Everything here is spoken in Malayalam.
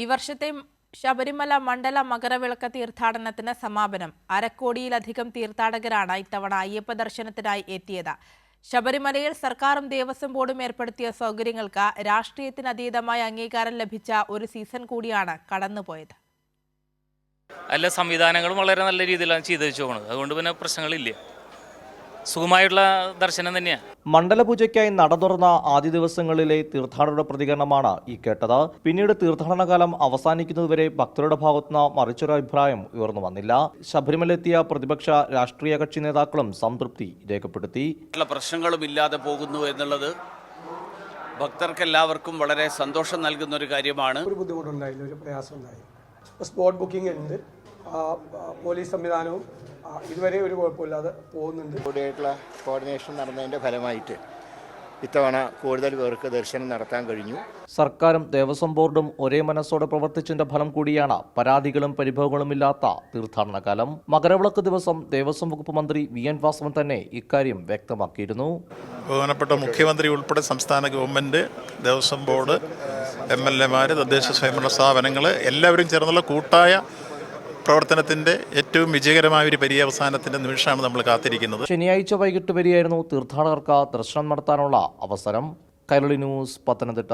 ഈ വർഷത്തെ ശബരിമല മണ്ഡല മകരവിളക്ക് തീർത്ഥാടനത്തിന് സമാപനം. അരക്കോടിയിലധികം തീർത്ഥാടകരാണ് ഇത്തവണ അയ്യപ്പ ദർശനത്തിനായി എത്തിയത്. ശബരിമലയിൽ സർക്കാരും ദേവസ്വം ബോർഡും ഏർപ്പെടുത്തിയ സൗകര്യങ്ങൾക്ക് രാഷ്ട്രീയത്തിനതീതമായ അംഗീകാരം ലഭിച്ച ഒരു സീസൺ കൂടിയാണ് കടന്നുപോയത്. എല്ലാ സംവിധാനങ്ങളും വളരെ നല്ല രീതിയിലാണ് ചെയ്തു വെച്ചു പോകുന്നത്. അതുകൊണ്ട് പിന്നെ പ്രശ്നങ്ങളില്ല, സുഖമായിട്ടുള്ള ദർശനം തന്നെയാണ്. മണ്ഡലപൂജയ്ക്കായി നട തുറന്ന ആദ്യ ദിവസങ്ങളിലെ തീർത്ഥാടകരുടെ പ്രതികരണമാണ് ഈ കേട്ടത്. പിന്നീട് തീർത്ഥാടനകാലം അവസാനിക്കുന്നതുവരെ ഭക്തരുടെ ഭാഗത്തുനിന്ന് മറിച്ചൊരു അഭിപ്രായം ഉയർന്നു വന്നില്ല. ശബരിമലയെത്തിയ പ്രതിപക്ഷ രാഷ്ട്രീയ കക്ഷി നേതാക്കളും സംതൃപ്തി രേഖപ്പെടുത്തി. പ്രശ്നങ്ങളും ഇല്ലാതെ പോകുന്നു എന്നുള്ളത് ഭക്തർക്കെല്ലാവർക്കും വളരെ സന്തോഷം നൽകുന്ന ഒരു കാര്യമാണ്. ഒരു ബുദ്ധിമുട്ടുണ്ടായില്ല, ഒരു പ്രയാസം ഉണ്ടായി. സ്പോട്ട് ബുക്കിംഗ് ഉണ്ട്, പോലീസ് സംവിധാനവും ഇതുവരെ ഒരു കുഴപ്പമില്ലാതെ പോകുന്നുണ്ട്. കൂടിയായിട്ടുള്ള കോർഡിനേഷൻ നടന്നതിൻ്റെ ഫലമായിട്ട് ഇത്തവണ കൂടുതൽ പേർക്ക് ദർശനം നടത്താൻ കഴിഞ്ഞു. സർക്കാരും ദേവസ്വം ബോർഡും ഒരേ മനസ്സോടെ പ്രവർത്തിച്ചതിന്റെ ഫലം കൂടിയാണ് പരാതികളും പരിഭവങ്ങളും ഇല്ലാത്ത തീർത്ഥാടന കാലം. മകരവിളക്ക് ദിവസം ദേവസ്വം വകുപ്പ് മന്ത്രി VN വാസവൻ തന്നെ ഇക്കാര്യം വ്യക്തമാക്കിയിരുന്നു. ബഹുമാനപ്പെട്ട മുഖ്യമന്ത്രി ഉൾപ്പെടെ സംസ്ഥാന government, Devaswom board, MLA Mar, തദ്ദേശ സ്വയംഭരണ സ്ഥാപനങ്ങൾ എല്ലാവരും ചേർന്നുള്ള കൂട്ടായ പ്രവർത്തനത്തിന്റെ ഏറ്റവും വിജയകരമായ ഒരു പര്യവസാനത്തിന്റെ നിമിഷമാണ് നമ്മൾ കാത്തിരിക്കുന്നത്. ശനിയാഴ്ച വൈകിട്ട് വരെയായിരുന്നു തീർത്ഥാടകർക്ക് ദർശനം നടത്താനുള്ള അവസരം. കൈരളി ന്യൂസ്, പത്തനംതിട്ട.